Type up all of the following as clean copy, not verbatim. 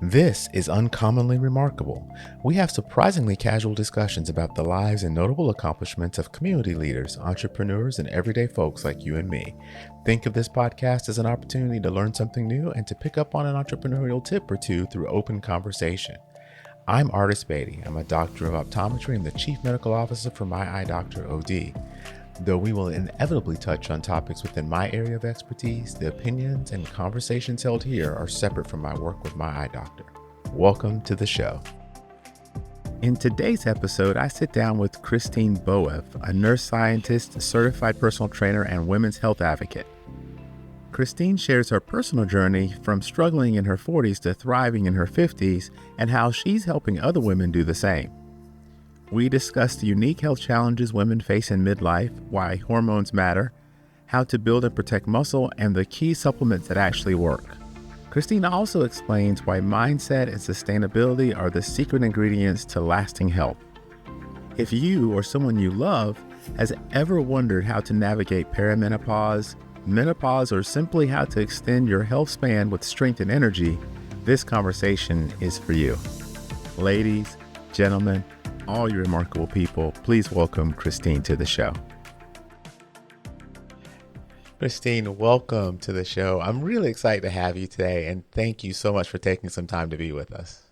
This is Uncommonly Remarkable. We have surprisingly casual discussions about the lives and notable accomplishments of community leaders, entrepreneurs, and everyday folks like you and me. Think of this podcast as an opportunity to learn something new and to pick up on an entrepreneurial tip or two through open conversation. I'm Artis Beatty. I'm a doctor of optometry and the chief medical officer for My Eye Doctor OD. Though we will inevitably touch on topics within my area of expertise, the opinions and conversations held here are separate from my work with My Eye Doctor. Welcome to the show. In today's episode, I sit down with Creatine Boev, a nurse scientist, certified personal trainer, and women's health advocate. Creatine shares her personal journey from struggling in her 40s to thriving in her 50s and how she's helping other women do the same. We discuss the unique health challenges women face in midlife, why hormones matter, how to build and protect muscle, and the key supplements that actually work. Creatine also explains why mindset and sustainability are the secret ingredients to lasting health. If you or someone you love has ever wondered how to navigate perimenopause, menopause, or simply how to extend your health span with strength and energy, this conversation is for you. Ladies, gentlemen, all you remarkable people, please welcome Creatine to the show. Creatine, welcome to the show. I'm really excited to have you today, and thank you so much for taking some time to be with us.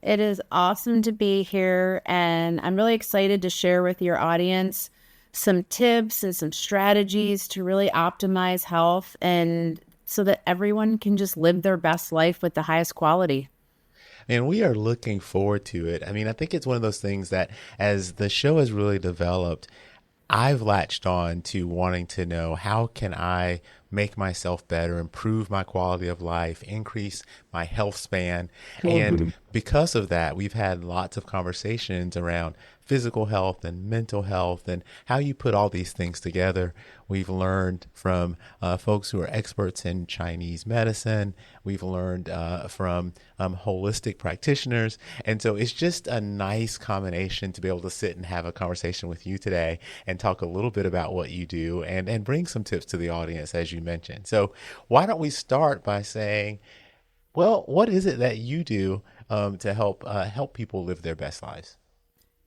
It is awesome to be here, and I'm really excited to share with your audience some tips and some strategies to really optimize health and so that everyone can just live their best life with the highest quality. And we are looking forward to it. I mean, I think it's one of those things that as the show has really developed, I've latched on to wanting to know how can I make myself better, improve my quality of life, increase my health span. And because of that, we've had lots of conversations around physical health and mental health and how you put all these things together. We've learned from folks who are experts in Chinese medicine. We've learned from holistic practitioners. And so it's just a nice combination to be able to sit and have a conversation with you today and talk a little bit about what you do and bring some tips to the audience, as you mentioned. So why don't we start by saying, well, what is it that you do to help people live their best lives?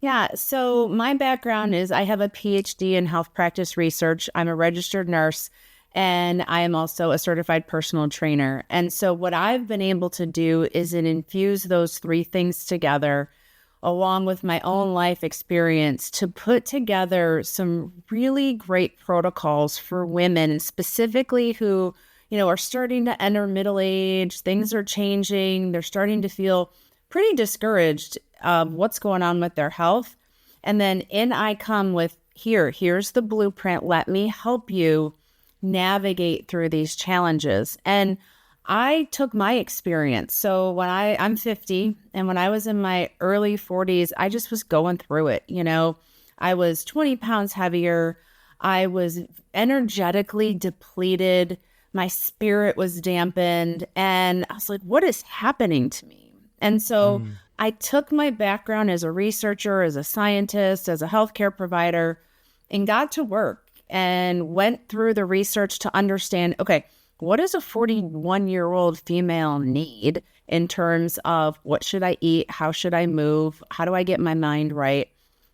Yeah, so my background is I have a PhD in health practice research. I'm a registered nurse, and I am also a certified personal trainer. And so what I've been able to do is infuse those three things together, along with my own life experience, to put together some really great protocols for women, specifically who, are starting to enter middle age. Things are changing. They're starting to feel pretty discouraged of what's going on with their health. And then I come with, here's the blueprint. Let me help you navigate through these challenges. And I took my experience. So when I'm 50, and when I was in my early 40s, I just was going through it. I was 20 pounds heavier. I was energetically depleted. My spirit was dampened. And I was like, what is happening to me? And so I took my background as a researcher, as a scientist, as a healthcare provider, and got to work and went through the research to understand, okay, what does a 41-year-old female need in terms of what should I eat? How should I move? How do I get my mind right?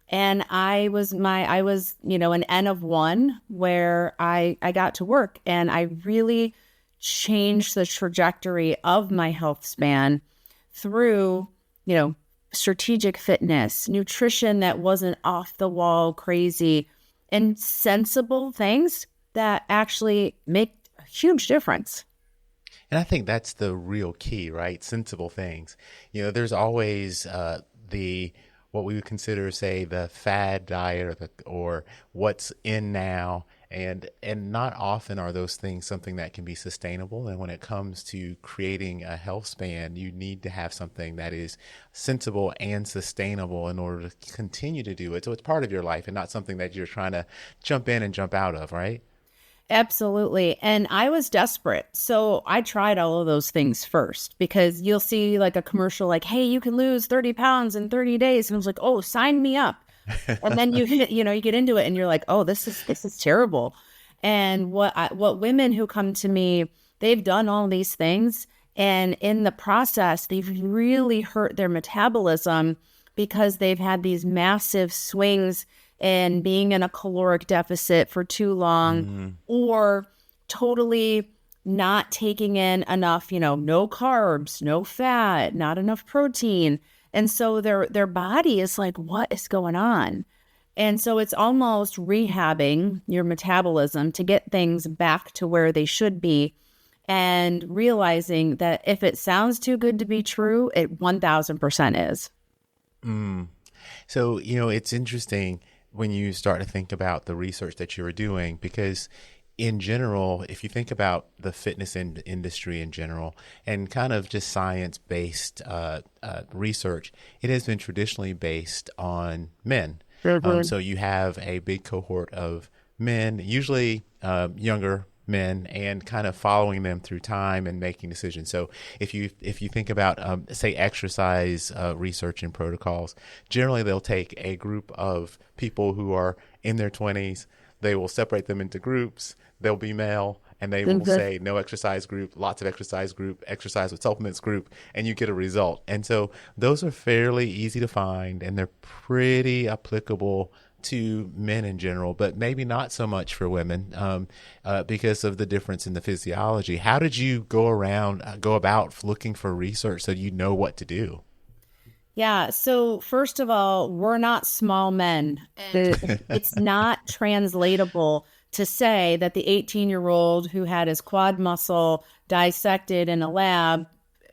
And I was an N of one where I got to work, and I really changed the trajectory of my health span through, strategic fitness, nutrition that wasn't off the wall crazy, and sensible things that actually make a huge difference. And I think that's the real key, right? Sensible things. There's always what we would consider, say, the fad diet or what's in now. And not often are those things something that can be sustainable. And when it comes to creating a health span, you need to have something that is sensible and sustainable in order to continue to do it. So it's part of your life and not something that you're trying to jump in and jump out of, right? Absolutely. And I was desperate. So I tried all of those things first, because you'll see like a commercial like, hey, you can lose 30 pounds in 30 days. And I was like, oh, sign me up. And then you get into it and you're like, oh, this is terrible. And what women who come to me, they've done all these things And in the process, they've really hurt their metabolism because they've had these massive swings in being in a caloric deficit for too long, or totally not taking in enough, no carbs, no fat, not enough protein. And so their body is like, what is going on? And so it's almost rehabbing your metabolism to get things back to where they should be, and realizing that if it sounds too good to be true, it 1000% is. So, it's interesting when you start to think about the research that you were doing, because in general, if you think about the fitness industry in general and kind of just science-based research, it has been traditionally based on men. So you have a big cohort of men, usually younger men, and kind of following them through time and making decisions. So if you think about say exercise research and protocols, generally they'll take a group of people who are in their 20s. They will separate them into groups. They'll be male, and they will say no exercise group, lots of exercise group, exercise with supplements group, and you get a result. And so those are fairly easy to find, and they're pretty applicable to men in general, but maybe not so much for women because of the difference in the physiology. How did you go about looking for research so you know what to do? Yeah. So first of all, we're not small men. It's not translatable to say that the 18-year-old who had his quad muscle dissected in a lab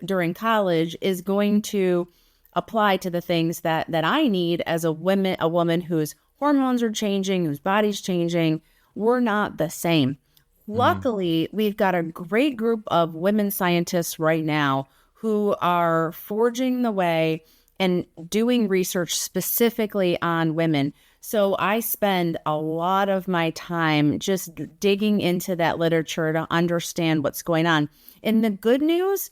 during college is going to apply to the things that I need as a woman whose hormones are changing, whose body's changing. We're not the same. Luckily, we've got a great group of women scientists right now who are forging the way and doing research specifically on women. So I spend a lot of my time just digging into that literature to understand what's going on. And the good news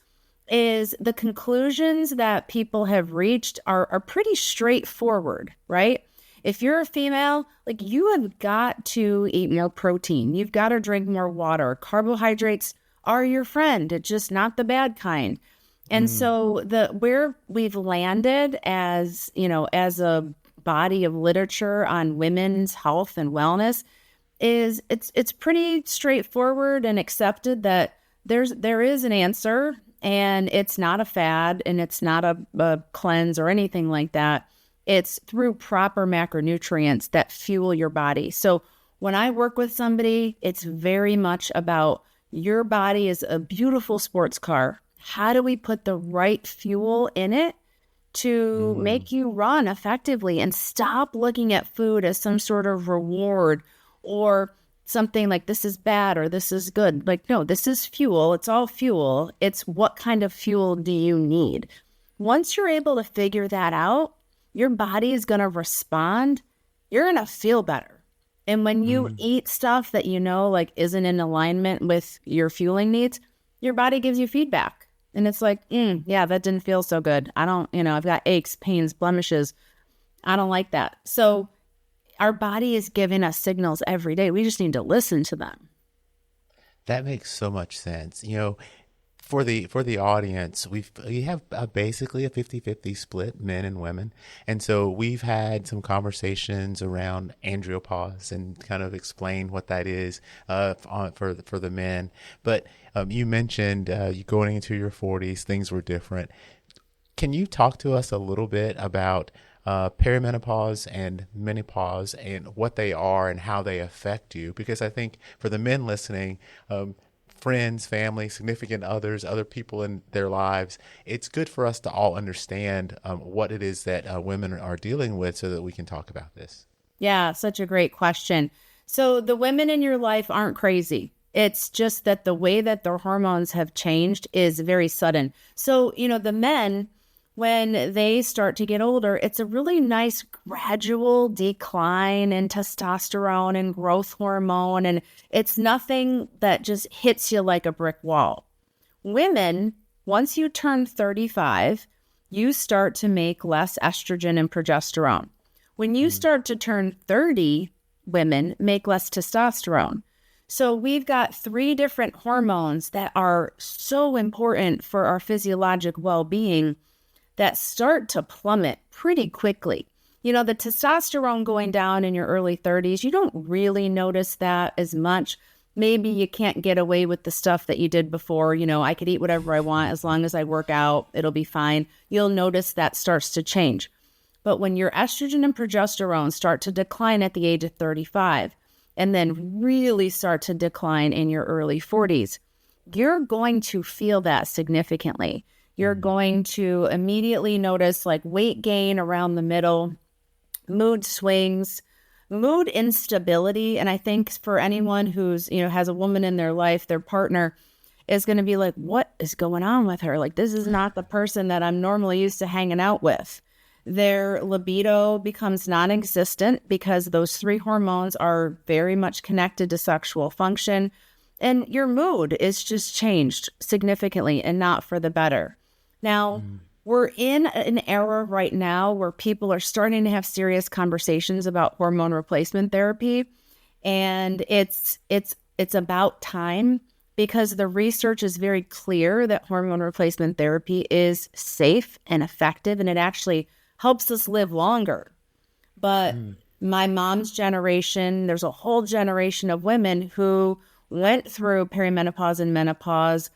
is the conclusions that people have reached are pretty straightforward, right? If you're a female, like, you have got to eat more protein. You've got to drink more water. Carbohydrates are your friend. It's just not the bad kind. And so where we've landed as a body of literature on women's health and wellness is it's pretty straightforward and accepted that there is an answer, and it's not a fad, and it's not a cleanse or anything like that. It's through proper macronutrients that fuel your body. So when I work with somebody, it's very much about, your body is a beautiful sports car. How do we put the right fuel in it to make you run effectively, and stop looking at food as some sort of reward or something like this is bad or this is good? Like, no, this is fuel. It's all fuel. It's what kind of fuel do you need? Once you're able to figure that out, your body is going to respond. You're going to feel better. And when you eat stuff that like isn't in alignment with your fueling needs, your body gives you feedback. And it's like, yeah, that didn't feel so good. I don't, I've got aches, pains, blemishes. I don't like that. So our body is giving us signals every day. We just need to listen to them. That makes so much sense. For the audience, we have basically a 50-50 split, men and women. And so we've had some conversations around andropause and kind of explain what that is for the men. But you mentioned you going into your 40s, things were different. Can you talk to us a little bit about perimenopause and menopause and what they are and how they affect you? Because I think for the men listening, friends, family, significant others, other people in their lives, it's good for us to all understand what it is that women are dealing with so that we can talk about this. Yeah, such a great question. So the women in your life aren't crazy. It's just that the way that their hormones have changed is very sudden. So, the men, when they start to get older, it's a really nice gradual decline in testosterone and growth hormone. And it's nothing that just hits you like a brick wall. Women, once you turn 35, you start to make less estrogen and progesterone. When you start to turn 30, women make less testosterone. So we've got 3 different hormones that are so important for our physiologic well-being that start to plummet pretty quickly. You know, the testosterone going down in your early 30s, you don't really notice that as much. Maybe you can't get away with the stuff that you did before. You know, I could eat whatever I want as long as I work out, it'll be fine. You'll notice that starts to change. But when your estrogen and progesterone start to decline at the age of 35, and then really start to decline in your early 40s, you're going to feel that significantly. You're going to immediately notice like weight gain around the middle, mood swings, mood instability. And I think for anyone who's, you know, has a woman in their life, their partner is going to be like, what is going on with her? Like, this is not the person that I'm normally used to hanging out with. Their libido becomes non-existent because those 3 hormones are very much connected to sexual function. And your mood is just changed significantly and not for the better. Now, we're in an era right now where people are starting to have serious conversations about hormone replacement therapy. And it's about time, because the research is very clear that hormone replacement therapy is safe and effective, and it actually helps us live longer. But my mom's generation, there's a whole generation of women who went through perimenopause and menopause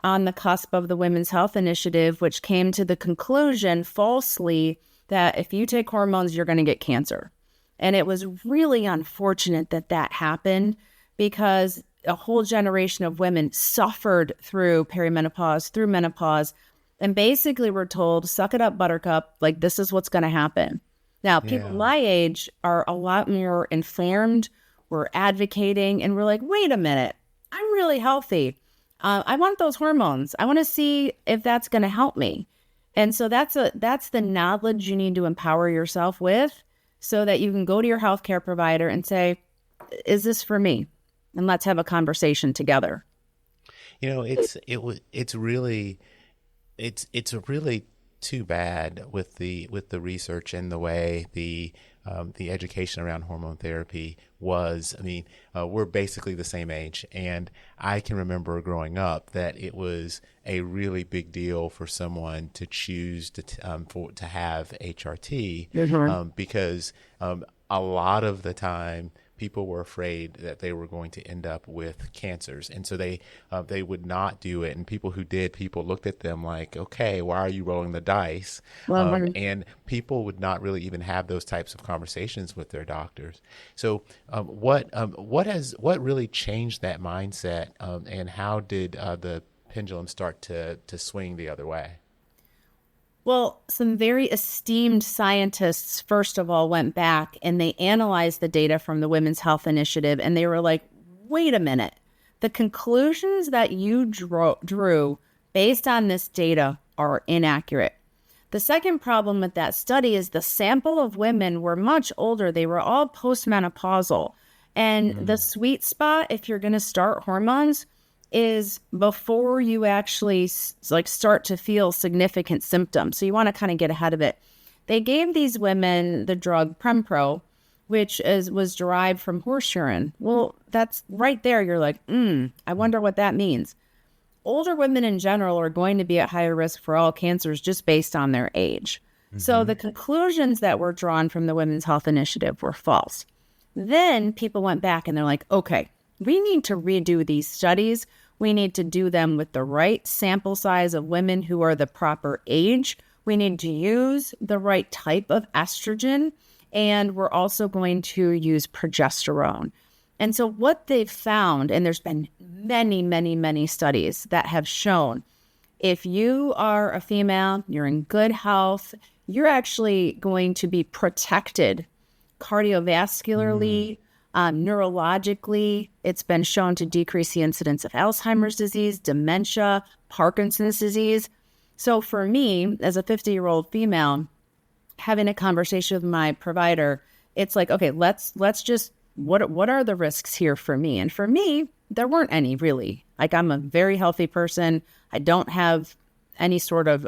on the cusp of the Women's Health Initiative, which came to the conclusion falsely that if you take hormones, you're going to get cancer. And it was really unfortunate that that happened, because a whole generation of women suffered through perimenopause, through menopause, and basically were told, suck it up, buttercup, like this is what's going to happen. Now, people my age are a lot more informed. We're advocating, and we're like, wait a minute, I'm really healthy. I want those hormones. I want to see if that's going to help me. And so that's the knowledge you need to empower yourself with, so that you can go to your healthcare provider and say, is this for me? And let's have a conversation together. You know, it's really too bad with the research and the way the education around hormone therapy was. I mean, we're basically the same age, and I can remember growing up that it was a really big deal for someone to choose to have HRT, because a lot of the time people were afraid that they were going to end up with cancers, and so they would not do it. And people who did, people looked at them like, "Okay, why are you rolling the dice?" And people would not really even have those types of conversations with their doctors. So, what really changed that mindset, and how did the pendulum start to swing the other way? Well, some very esteemed scientists, first of all, went back and they analyzed the data from the Women's Health Initiative, and they were like, wait a minute. The conclusions that you drew based on this data are inaccurate. The second problem with that study is the sample of women were much older. They were all postmenopausal. And the sweet spot, if you're going to start hormones, is before you actually start to feel significant symptoms. So you want to kind of get ahead of it. They gave these women the drug Prempro, which was derived from horse urine. Well, that's right there. You're like, I wonder what that means. Older women in general are going to be at higher risk for all cancers just based on their age. So the conclusions that were drawn from the Women's Health Initiative were false. Then people went back and they're like, okay, we need to redo these studies. We need to do them with the right sample size of women who are the proper age. We need to use the right type of estrogen. And we're also going to use progesterone. And so what they've found, and there's been many, many, many studies that have shown, if you are a female, you're in good health, you're actually going to be protected cardiovascularly, neurologically. It's been shown to decrease the incidence of Alzheimer's disease, dementia, Parkinson's disease. So for me, as a 50-year-old female, having a conversation with my provider, it's like, okay, let's just, what are the risks here for me? And for me, there weren't any really. Like, I'm a very healthy person. I don't have any sort of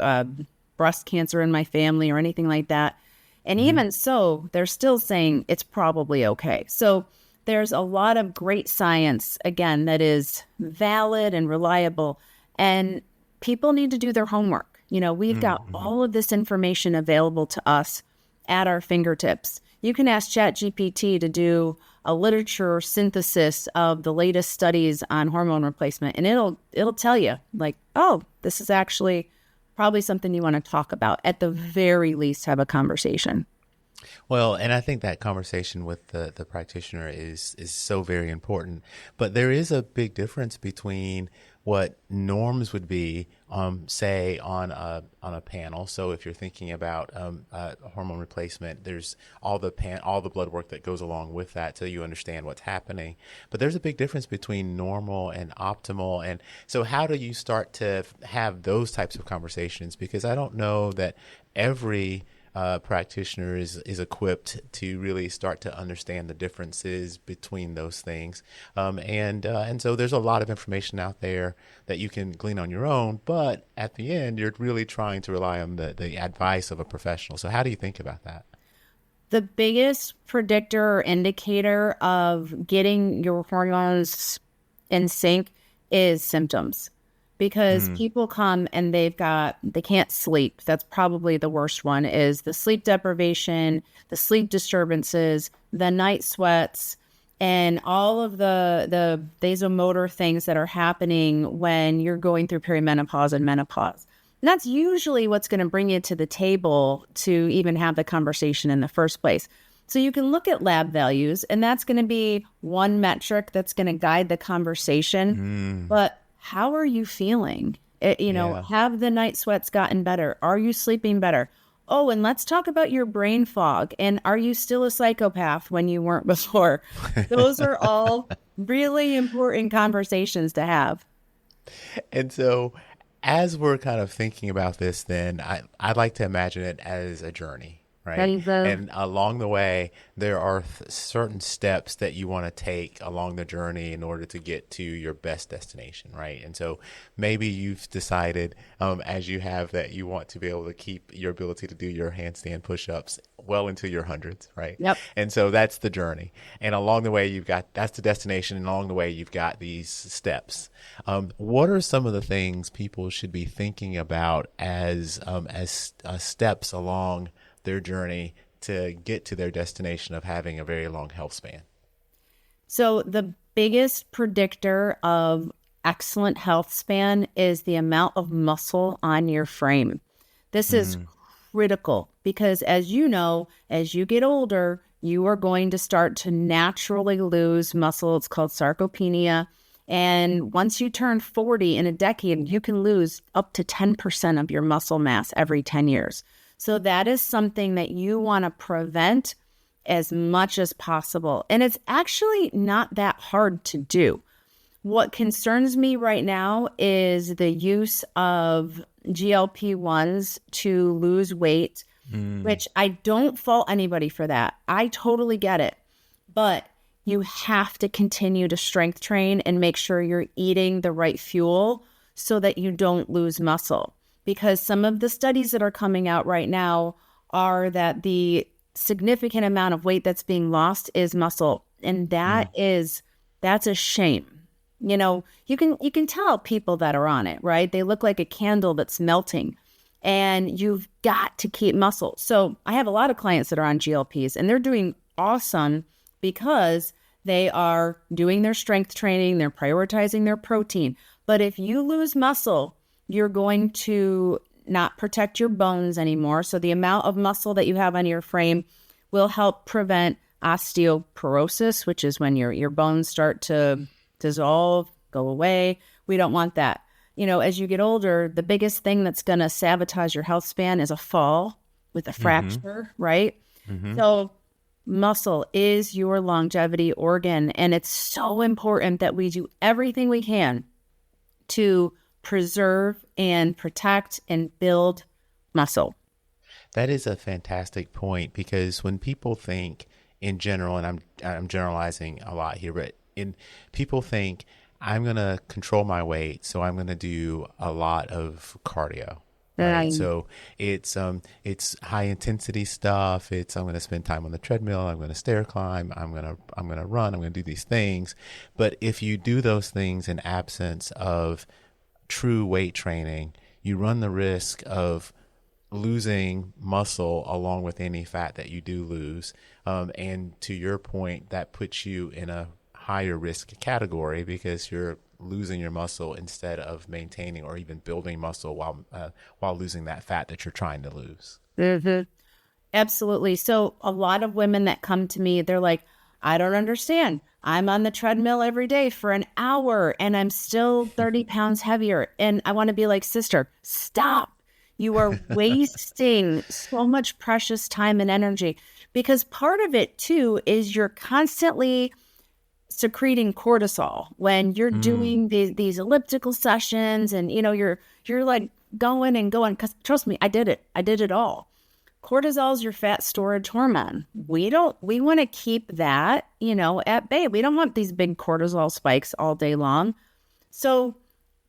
breast cancer in my family or anything like that. And even so, they're still saying it's probably okay. So there's a lot of great science, again, that is valid and reliable. And people need to do their homework. We've got all of this information available to us at our fingertips. You can ask ChatGPT to do a literature synthesis of the latest studies on hormone replacement, and it'll tell you, like, oh, this is actually probably something you want to talk about. At the very least, have a conversation. Well, and I think that conversation with the practitioner is so very important. But there is a big difference between what norms would be, say on a panel. So if you're thinking about hormone replacement, there's all the blood work that goes along with that, so you understand what's happening. But there's a big difference between normal and optimal. And so, how do you start to have those types of conversations? Because I don't know that every practitioner is equipped to really start to understand the differences between those things, and so there's a lot of information out there that you can glean on your own, but at the end you're really trying to rely on the advice of a professional. So how do you think about that? The biggest predictor or indicator of getting your hormones in sync is symptoms. Because people come and they can't sleep. That's probably the worst one, is the sleep deprivation, the sleep disturbances, the night sweats, and all of the vasomotor things that are happening when you're going through perimenopause and menopause. And that's usually what's going to bring you to the table to even have the conversation in the first place. So you can look at lab values, and that's going to be one metric that's going to guide the conversation. But how are you feeling? Have the night sweats gotten better? Are you sleeping better? Oh, and let's talk about your brain fog. And are you still a psychopath when you weren't before? Those are all really important conversations to have. And so, as we're kind of thinking about this, then I'd like to imagine it as a journey. Right. And along the way, there are certain steps that you want to take along the journey in order to get to your best destination. Right. And so maybe you've decided, as you have, that you want to be able to keep your ability to do your handstand push-ups well into your hundreds. Right. Yep. And so that's the journey. And along the way, that's the destination. And along the way, you've got these steps. What are some of the things people should be thinking about as steps along their journey to get to their destination of having a very long health span? So the biggest predictor of excellent health span is the amount of muscle on your frame. This is critical because, as you know, as you get older, you are going to start to naturally lose muscle. It's called sarcopenia. And once you turn 40 in a decade, you can lose up to 10% of your muscle mass every 10 years. So that is something that you want to prevent as much as possible. And it's actually not that hard to do. What concerns me right now is the use of GLP-1s to lose weight, which I don't fault anybody for that. I totally get it. But you have to continue to strength train and make sure you're eating the right fuel so that you don't lose muscle. Because some of the studies that are coming out right now are that the significant amount of weight that's being lost is muscle. And that's a shame. You can tell people that are on it, right? They look like a candle that's melting, and you've got to keep muscle. So I have a lot of clients that are on GLPs, and they're doing awesome because they are doing their strength training, they're prioritizing their protein. But if you lose muscle, you're going to not protect your bones anymore. So the amount of muscle that you have on your frame will help prevent osteoporosis, which is when your bones start to dissolve, go away. We don't want that. As you get older, the biggest thing that's going to sabotage your health span is a fall with a fracture, right? So muscle is your longevity organ, and it's so important that we do everything we can to preserve and protect and build muscle. That is a fantastic point, because when people think in general, and I'm generalizing a lot here, but people think I'm going to control my weight, so I'm going to do a lot of cardio. right? Um, So it's high intensity stuff. It's I'm going to spend time on the treadmill. I'm going to stair climb. I'm going to run. I'm going to do these things. But if you do those things in absence of true weight training, you run the risk of losing muscle along with any fat that you do lose. And to your point, that puts you in a higher risk category because you're losing your muscle instead of maintaining or even building muscle while losing that fat that you're trying to lose. mhm. Absolutely. So a lot of women that come to me, they're like, I don't understand. I'm on the treadmill every day for an hour and I'm still 30 pounds heavier. And I want to be like, sister, stop. You are wasting so much precious time and energy because part of it too is you're constantly secreting cortisol when you're Mm, doing these elliptical sessions and you're like going and going because trust me, I did it all. Cortisol is your fat storage hormone. We want to keep that, at bay. We don't want these big cortisol spikes all day long. So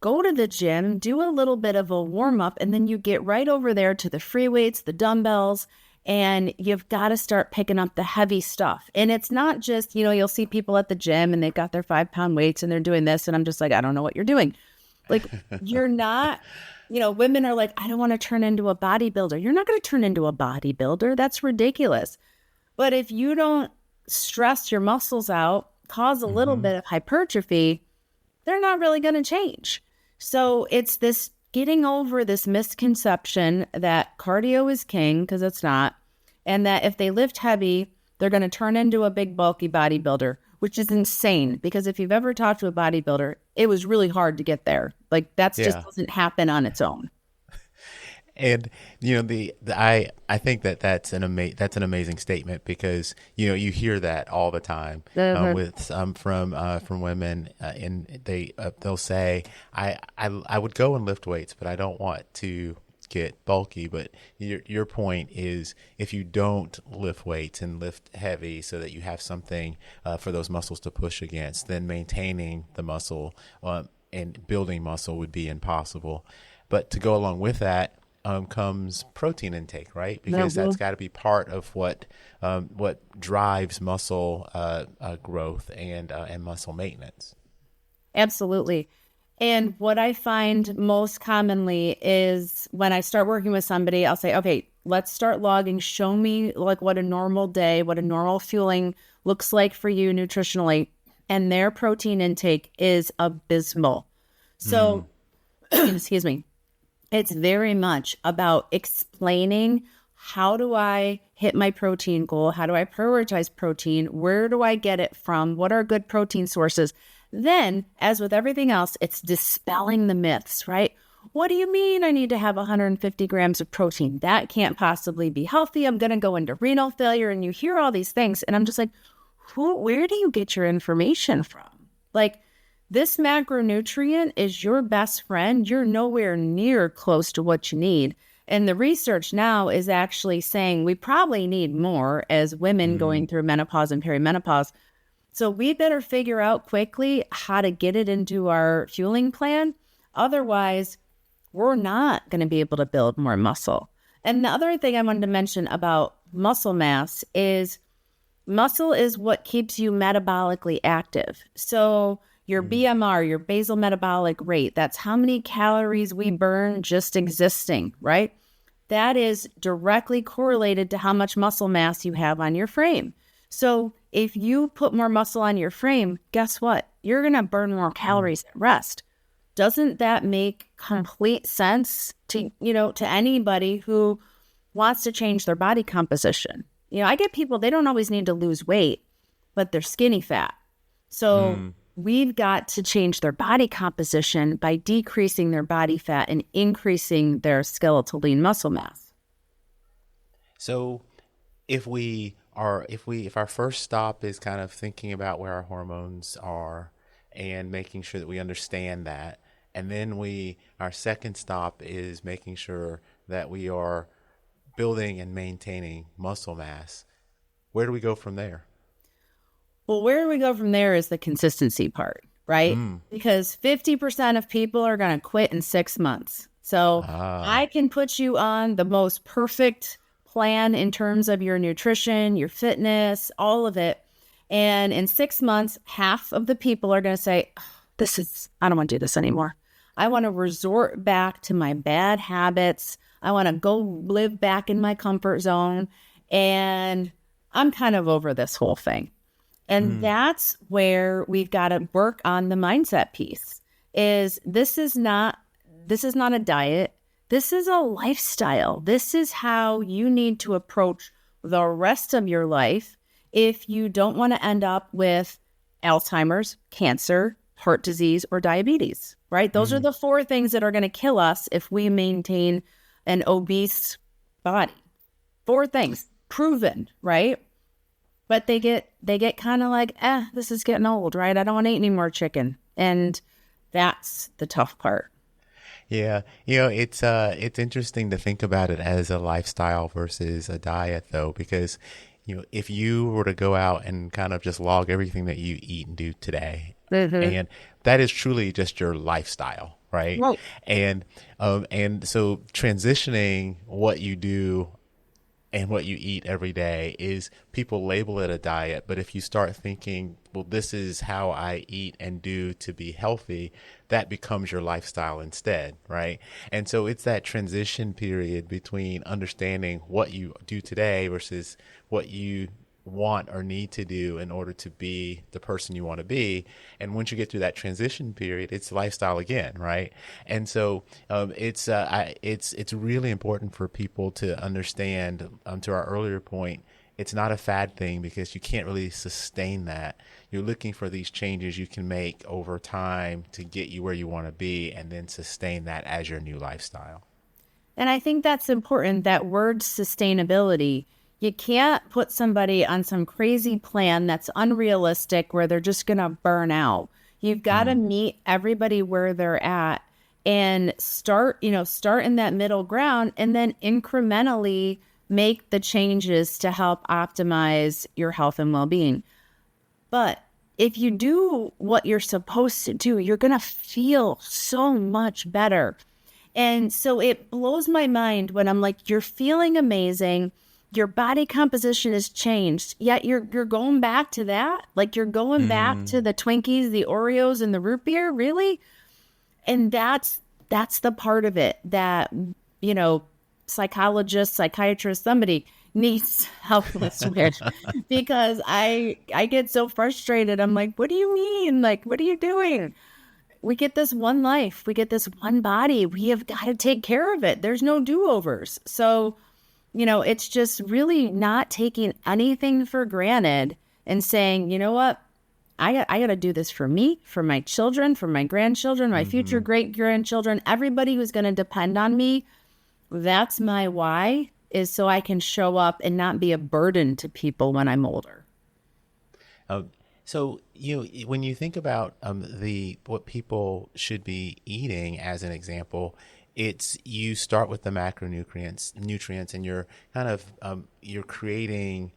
go to the gym, do a little bit of a warm up, and then you get right over there to the free weights, the dumbbells, and you've got to start picking up the heavy stuff. And it's not just, you'll see people at the gym and they've got their 5-pound weights and they're doing this. And I'm just like, I don't know what you're doing. Like, you're not, women are like, I don't want to turn into a bodybuilder. You're not going to turn into a bodybuilder. That's ridiculous. But if you don't stress your muscles out, cause a little mm-hmm. bit of hypertrophy, they're not really going to change. So it's this getting over this misconception that cardio is king, because it's not, and that if they lift heavy, they're going to turn into a big, bulky bodybuilder, which is insane. Because if you've ever talked to a bodybuilder, it was really hard to get there. Like that's just Yeah. doesn't happen on its own. And I think that's an amazing statement because you hear that all the time Mhm. with from women and they'll say I would go and lift weights but I don't want to get bulky. But your point is if you don't lift weights and lift heavy so that you have something for those muscles to push against, then maintaining the muscle and building muscle would be impossible. But to go along with that comes protein intake, right? Because that's Mhm. got to be part of what drives muscle growth and muscle maintenance. Absolutely. And what I find most commonly is when I start working with somebody, I'll say, okay, let's start logging. Show me like what a normal day, what a normal fueling looks like for you nutritionally. And their protein intake is abysmal. Mm, So, excuse me, it's very much about explaining how do I hit my protein goal? How do I prioritize protein? Where do I get it from? What are good protein sources? Then, as with everything else, it's dispelling the myths, right? What do you mean I need to have 150 grams of protein? That can't possibly be healthy. I'm going to go into renal failure. And you hear all these things. And I'm just like, where do you get your information from? Like, this macronutrient is your best friend. You're nowhere near close to what you need. And the research now is actually saying we probably need more as women mm. going through menopause and perimenopause. So we better figure out quickly how to get it into our fueling plan. Otherwise, we're not going to be able to build more muscle. And the other thing I wanted to mention about muscle mass is muscle is what keeps you metabolically active. So your BMR, your basal metabolic rate, that's how many calories we burn just existing, right? That is directly correlated to how much muscle mass you have on your frame. So if you put more muscle on your frame, guess what? You're going to burn more calories at rest. Doesn't that make complete sense to anybody who wants to change their body composition? I get people, they don't always need to lose weight, but they're skinny fat. So Mm. we've got to change their body composition by decreasing their body fat and increasing their skeletal lean muscle mass. So if our first stop is kind of thinking about where our hormones are and making sure that we understand that, and then our second stop is making sure that we are building and maintaining muscle mass, where do we go from there? Well, where we go from there is the consistency part, right? Mm. Because 50% of people are going to quit in 6 months. So Ah. I can put you on the most perfect plan in terms of your nutrition, your fitness, all of it. And in 6 months, half of the people are going to say, "Oh, I don't want to do this anymore. I want to resort back to my bad habits. I want to go live back in my comfort zone. And I'm kind of over this whole thing." And Mm. that's where we've got to work on the mindset piece. This is not a diet. This is a lifestyle. This is how you need to approach the rest of your life if you don't want to end up with Alzheimer's, cancer, heart disease, or diabetes, right? Those are Mm. the four things that are going to kill us if we maintain an obese body. Four things proven, right? But they get kind of like, this is getting old, right? I don't want to eat any more chicken. And that's the tough part. Yeah, it's interesting to think about it as a lifestyle versus a diet though, because if you were to go out and kind of just log everything that you eat and do today, Mm-hmm. and that is truly just your lifestyle, right? Right. And so transitioning what you do and what you eat every day is, people label it a diet, but if you start thinking, well, this is how I eat and do to be healthy, that becomes your lifestyle instead, right? And so it's that transition period between understanding what you do today versus what you want or need to do in order to be the person you want to be. And once you get through that transition period, it's lifestyle again, right? And so it's really important for people to understand, to our earlier point, it's not a fad thing, because you can't really sustain that. You're looking for these changes you can make over time to get you where you want to be, and then sustain that as your new lifestyle. And I think that's important, that word sustainability. You can't put somebody on some crazy plan that's unrealistic where they're just going to burn out. You've got to Mm. meet everybody where they're at and start in that middle ground and then incrementally make the changes to help optimize your health and well-being. But if you do what you're supposed to do, you're going to feel so much better. And so it blows my mind when I'm like, you're feeling amazing. Your body composition has changed, yet you're going back to that. Like you're going back to Mm. the Twinkies, the Oreos, and the root beer, really? And that's the part of it that, you know, psychologist, psychiatrist, somebody needs help with it, because I get so frustrated. I'm like, what do you mean? Like, what are you doing? We get this one life, we get this one body, we have got to take care of it. There's no do-overs. So, it's just really not taking anything for granted and saying, you know what? I got to do this for me, for my children, for my grandchildren, my future Hmm. great grandchildren, everybody who's going to depend on me. That's my why, is so I can show up and not be a burden to people when I'm older. Uh, so when you think about the what people should be eating, as an example, it's, you start with the nutrients, and you're kind of you're creating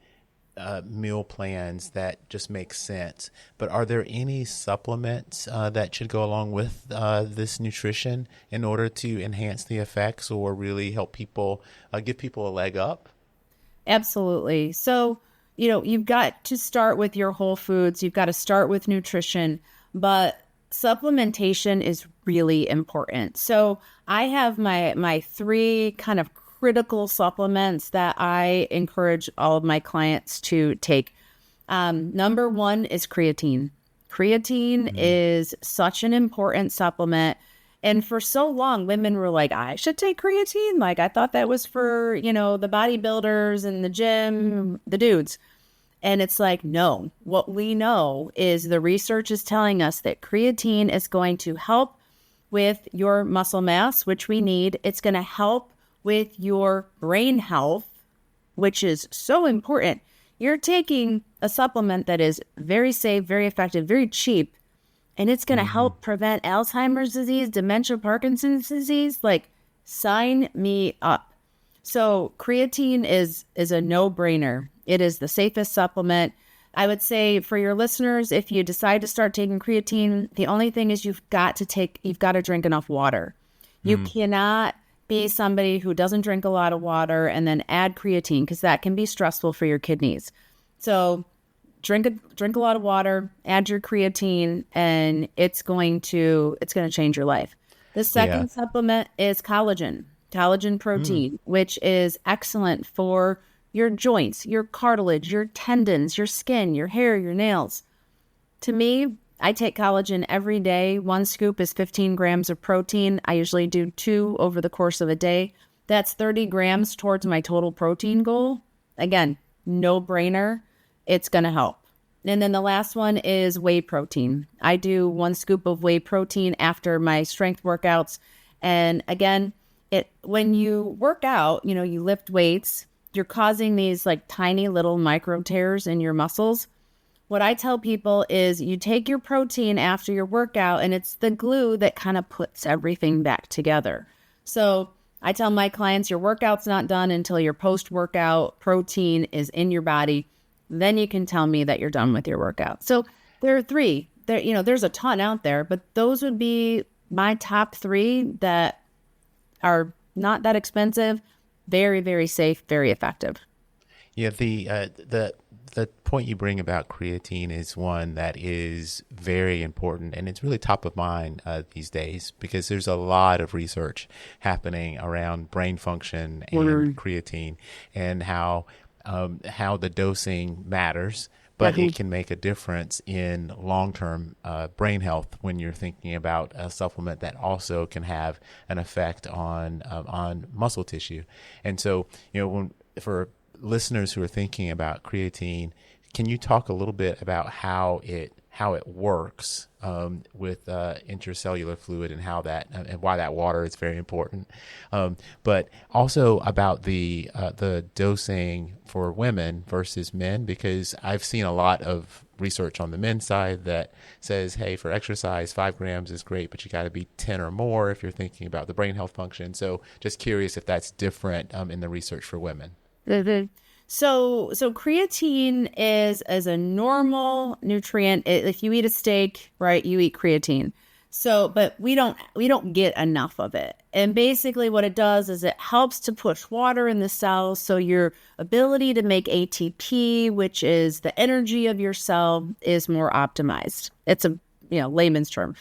meal plans that just make sense. But are there any supplements that should go along with this nutrition in order to enhance the effects, or really help people, give people a leg up? Absolutely. So, you've got to start with your whole foods. You've got to start with nutrition, but supplementation is really important. So, I have my three kind of critical supplements that I encourage all of my clients to take. Number one is creatine. Creatine Mm. is such an important supplement. And for so long, women were like, I should take creatine. Like, I thought that was for, the bodybuilders and the gym, the dudes. And it's like, no, what we know is the research is telling us that creatine is going to help with your muscle mass, which we need. It's going to help with your brain health, which is so important. You're taking a supplement that is very safe, very effective, very cheap, and it's going to Hmm. help prevent Alzheimer's disease, dementia, Parkinson's disease. Like, sign me up. So creatine is a no-brainer. It is the safest supplement. I would say for your listeners, if you decide to start taking creatine, the only thing is you've got to drink enough water. You cannot be somebody who doesn't drink a lot of water and then add creatine, because that can be stressful for your kidneys. So drink a lot of water, add your creatine, and it's going to change your life. The Yeah. second supplement is collagen protein, which is excellent for your joints, your cartilage, your tendons, your skin, your hair, your nails. To me, I take collagen every day. One scoop is 15 grams of protein. I usually do 2 over the course of a day. That's 30 grams towards my total protein goal. Again, no brainer. It's going to help. And then the last one is whey protein. I do 1 scoop of whey protein after my strength workouts. And again, when you work out, you lift weights, you're causing these like tiny little micro tears in your muscles. What I tell people is you take your protein after your workout, and it's the glue that kind of puts everything back together. So I tell my clients, your workout's not done until your post-workout protein is in your body. Then you can tell me that you're done with your workout. So there are 3. There's a ton out there, but those would be my top 3 that are not that expensive, very, very safe, very effective. Yeah, the point you bring about creatine is one that is very important, and it's really top of mind these days, because there's a lot of research happening around brain function and creatine, and how the dosing matters, but it can make a difference in long-term brain health when you're thinking about a supplement that also can have an effect on muscle tissue. And so, for listeners who are thinking about creatine, can you talk a little bit about how it works with intracellular fluid, and how that and why that water is very important, but also about the dosing for women versus men, because I've seen a lot of research on the men's side that says, hey, for exercise, 5 grams is great, but you got to be 10 or more if you're thinking about the brain health function. So just curious if that's different in the research for women. So creatine is as a normal nutrient. If you eat a steak, right, you eat creatine. So, but we don't get enough of it. And basically what it does is it helps to push water in the cells. So your ability to make ATP, which is the energy of your cell, is more optimized. It's a, layman's term.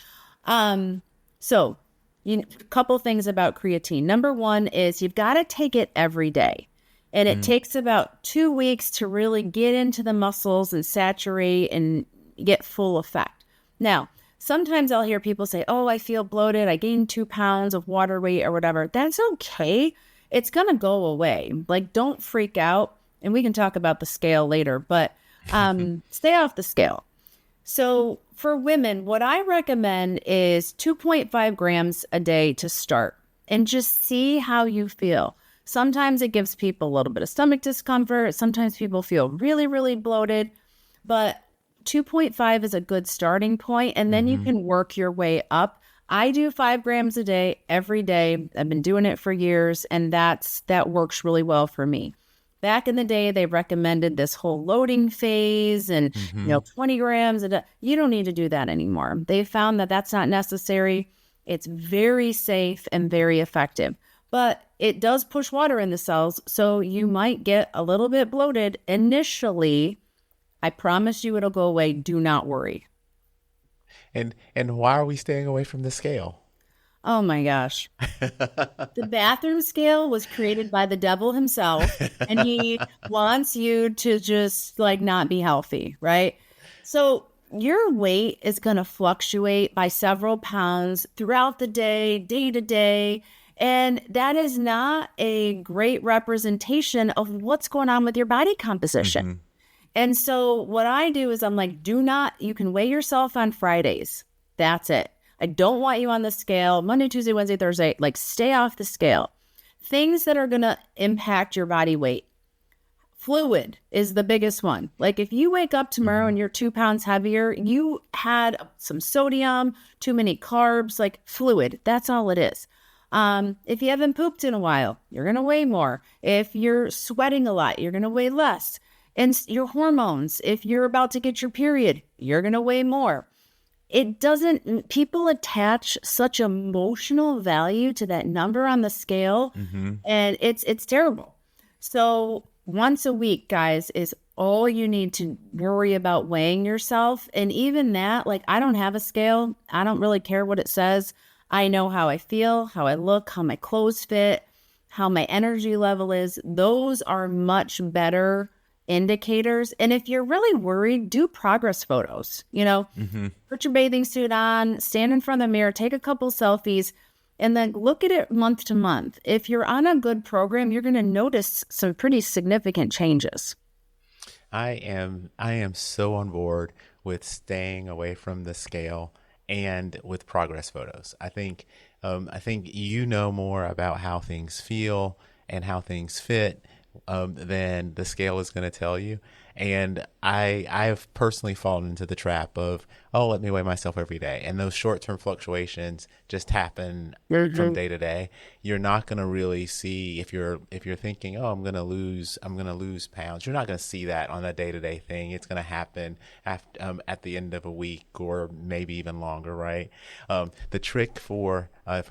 So a couple things about creatine. Number 1 is you've got to take it every day. And it takes about 2 weeks to really get into the muscles and saturate and get full effect. Now, sometimes I'll hear people say, oh, I feel bloated. I gained 2 pounds of water weight or whatever. That's okay. It's going to go away. Like, don't freak out. And we can talk about the scale later, but stay off the scale. So for women, what I recommend is 2.5 grams a day to start, and just see how you feel. Sometimes it gives people a little bit of stomach discomfort. Sometimes people feel really, really bloated, but 2.5 is a good starting point, and then you can work your way up. I do 5 grams a day every day. I've been doing it for years, and that works really well for me. Back in the day, they recommended this whole loading phase and 20 grams a day. You don't need to do that anymore. They found that that's not necessary. It's very safe and very effective. But it does push water in the cells, so you might get a little bit bloated initially. I promise you it'll go away. Do not worry. And why are we staying away from the scale? Oh my gosh. The bathroom scale was created by the devil himself, and he wants you to just not be healthy, right? So your weight is going to fluctuate by several pounds throughout the day to day. And that is not a great representation of what's going on with your body composition. And so what I do is I'm like, you can weigh yourself on Fridays. That's it. I don't want you on the scale Monday, Tuesday, Wednesday, Thursday. Stay off the scale. Things that are going to impact your body weight. Fluid is the biggest one. If you wake up tomorrow and you're 2 pounds heavier, you had some sodium, too many carbs, fluid. That's all it is. If you haven't pooped in a while, you're going to weigh more. If you're sweating a lot, you're going to weigh less. And your hormones, if you're about to get your period, you're going to weigh more. it doesn't, people attach such emotional value to that number on the scale, and it's terrible. So once a week, guys, is all you need to worry about weighing yourself. And even that, like, I don't have a scale. I don't really care what it says. I know how I feel, how I look, how my clothes fit, how my energy level is. Those are much better indicators. And if you're really worried, do progress photos. Put your bathing suit on, stand in front of the mirror, take a couple selfies, and then look at it month to month. If you're on a good program, you're going to notice some pretty significant changes. I am so on board with staying away from the scale and with progress photos. I think you know more about how things feel and how things fit than the scale is going to tell you. And I have personally fallen into the trap of, oh, let me weigh myself every day. And those short-term fluctuations just happen from day to day. You're not going to really see if you're thinking, oh, I'm going to lose pounds. You're not going to see that on a day-to-day thing. It's going to happen at the end of a week or maybe even longer, right? The trick for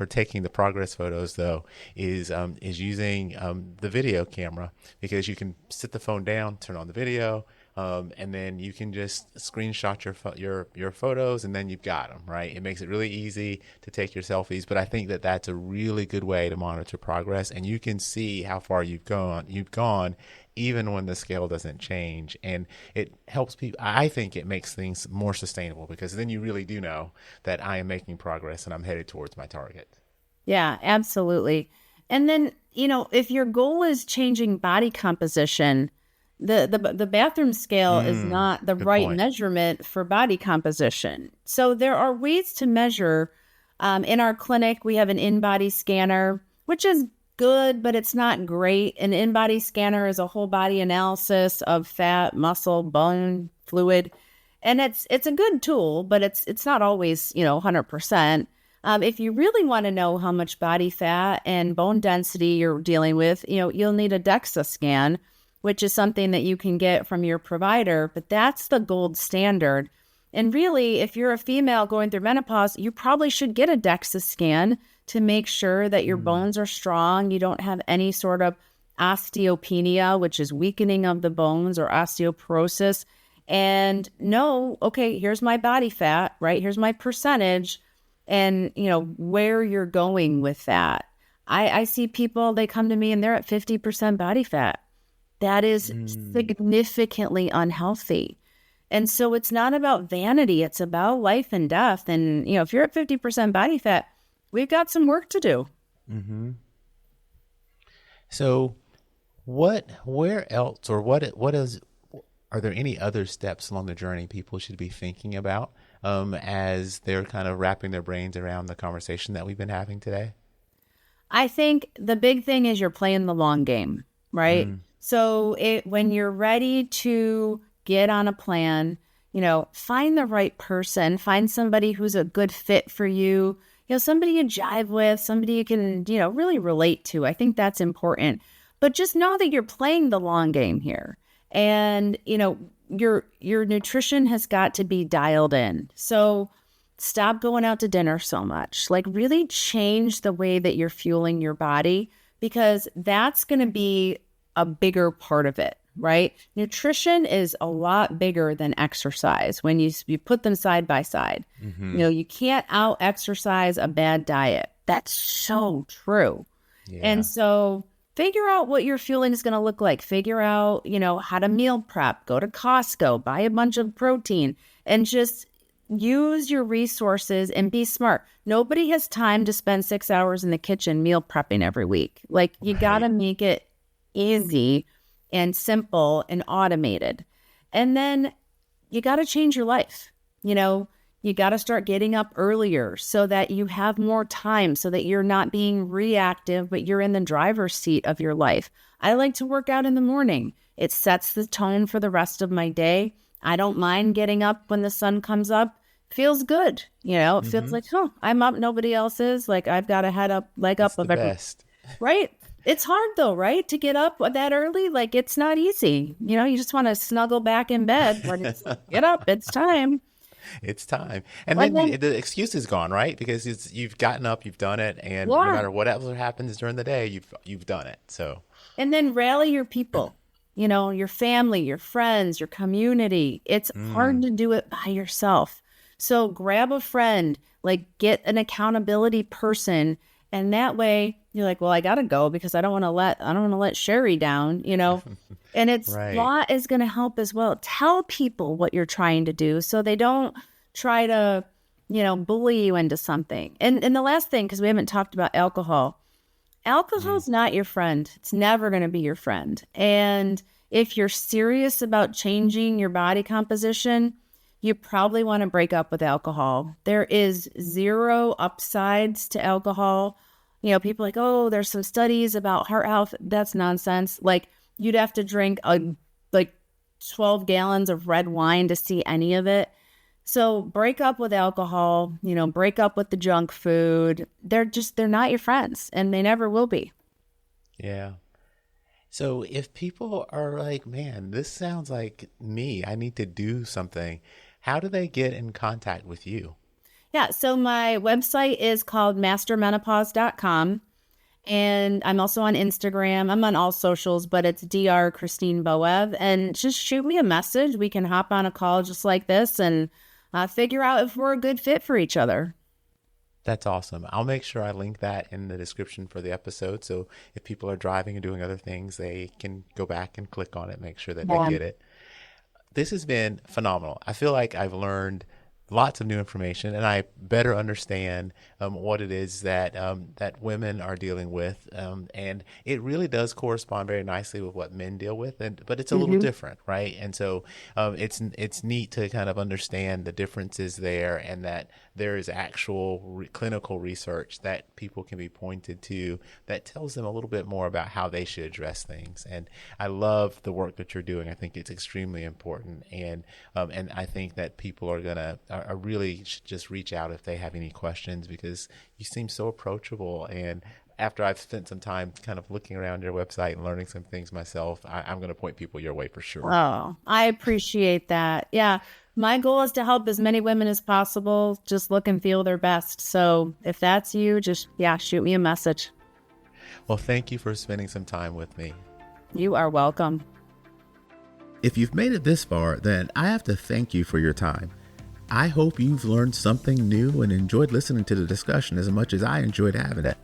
taking the progress photos though is using the video camera, because you can sit the phone down, turn on the video, and then you can just screenshot your photos, and then you've got them, right? It makes it really easy to take your selfies, but I think that that's a really good way to monitor progress, and you can see how far you've gone even when the scale doesn't change. And it helps people. I think it makes things more sustainable, because then you really do know that I am making progress and I'm headed towards my target. Yeah, absolutely. And then, if your goal is changing body composition, the bathroom scale is not the Good right point. measurement for body composition. So there are ways to measure. In our clinic, we have an in-body scanner, which is good, but it's not great. An in-body scanner is a whole body analysis of fat, muscle, bone, fluid. And it's a good tool, but it's not always, 100%. If you really want to know how much body fat and bone density you're dealing with, you'll need a DEXA scan, which is something that you can get from your provider, but that's the gold standard. And really, if you're a female going through menopause, you probably should get a DEXA scan to make sure that your bones are strong. You don't have any sort of osteopenia, which is weakening of the bones, or osteoporosis. And know, okay, here's my body fat, right? Here's my percentage, and where you're going with that. I see people, they come to me and they're at 50% body fat. That is significantly unhealthy. And so it's not about vanity, it's about life and death. And if you're at 50% body fat, we've got some work to do. So where else, or are there any other steps along the journey people should be thinking about as they're kind of wrapping their brains around the conversation that we've been having today? I think the big thing is you're playing the long game, right? So when you're ready to get on a plan, find the right person, find somebody who's a good fit for you, somebody you jive with, somebody you can, really relate to. I think that's important. But just know that you're playing the long game here. And, your nutrition has got to be dialed in. So stop going out to dinner so much. Like, really change the way that you're fueling your body, because that's going to be a bigger part of it, right? Nutrition is a lot bigger than exercise when you put them side by side. You can't out exercise a bad diet. That's so true. Yeah. And so figure out what your fueling is going to look like. Figure out, how to meal prep, go to Costco, buy a bunch of protein, and just use your resources and be smart. Nobody has time to spend 6 hours in the kitchen meal prepping every week. Like, you got to make it easy and simple and automated. And then you got to change your life. You got to start getting up earlier so that you have more time, so that you're not being reactive, but you're in the driver's seat of your life. I like to work out in the morning. It sets the tone for the rest of my day. I don't mind getting up when the sun comes up. Feels good. It feels like, I'm up, nobody else is. Like, I've got a leg up It's of the every, best. right? It's hard though, right? To get up that early. Like, it's not easy. You just want to snuggle back in bed, but it's get up, it's time. It's time. And And then then, the excuse is gone, right? Because you've gotten up, you've done it, and no yeah. matter what else happens during the day, you've done it. So, And then rally your people, your family, your friends, your community. It's hard mm, to do it by yourself. So grab a friend, like get an accountability person. And that way you're like, well, I gotta go because I don't want to let Sherry down. And it's right. law is gonna help as well. Tell people what you're trying to do so they don't try to, bully you into something. And the last thing, because we haven't talked about alcohol. Mm, Alcohol's not your friend. It's never going to be your friend. And if you're serious about changing your body composition, you probably want to break up with alcohol. There is zero upsides to alcohol. People are like, oh, there's some studies about heart health. That's nonsense. Like, you'd have to drink like 12 gallons of red wine to see any of it. So break up with alcohol, break up with the junk food. They're not your friends and they never will be. yeah. So if people are like, man, this sounds like me, I need to do something, how do they get in contact with you? Yeah. So my website is called mastermenopause.com. And I'm also on Instagram. I'm on all socials, but it's Dr. Christine Boev. And just shoot me a message. We can hop on a call just like this and figure out if we're a good fit for each other. That's awesome. I'll make sure I link that in the description for the episode. So if people are driving and doing other things, they can go back and click on it, make sure that they Yeah. get it. This has been phenomenal. I feel like I've learned lots of new information, and I better understand what it is that women are dealing with, and it really does correspond very nicely with what men deal with, but it's a little Hmm. different, right? And so it's neat to kind of understand the differences there, and that there is actual clinical research that people can be pointed to that tells them a little bit more about how they should address things. And I love the work that you're doing. I think it's extremely important, and I think that people are really should just reach out if they have any questions, because you seem so approachable. And after I've spent some time kind of looking around your website and learning some things myself, I'm going to point people your way for sure. Oh, I appreciate that. Yeah. My goal is to help as many women as possible just look and feel their best. So if that's you, just, yeah, shoot me a message. Well, thank you for spending some time with me. You are welcome. If you've made it this far, then I have to thank you for your time. I hope you've learned something new and enjoyed listening to the discussion as much as I enjoyed having it.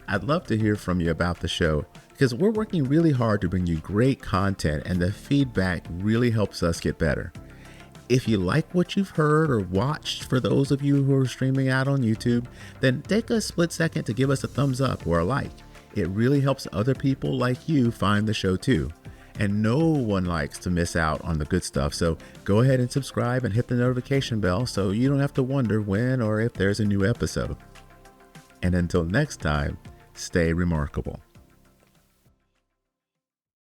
I'd love to hear from you about the show, because we're working really hard to bring you great content, and the feedback really helps us get better. If you like what you've heard or watched, for those of you who are streaming out on YouTube, then take a split second to give us a thumbs up or a like. It really helps other people like you find the show too. And no one likes to miss out on the good stuff, so go ahead and subscribe and hit the notification bell so you don't have to wonder when or if there's a new episode. And until next time, stay remarkable.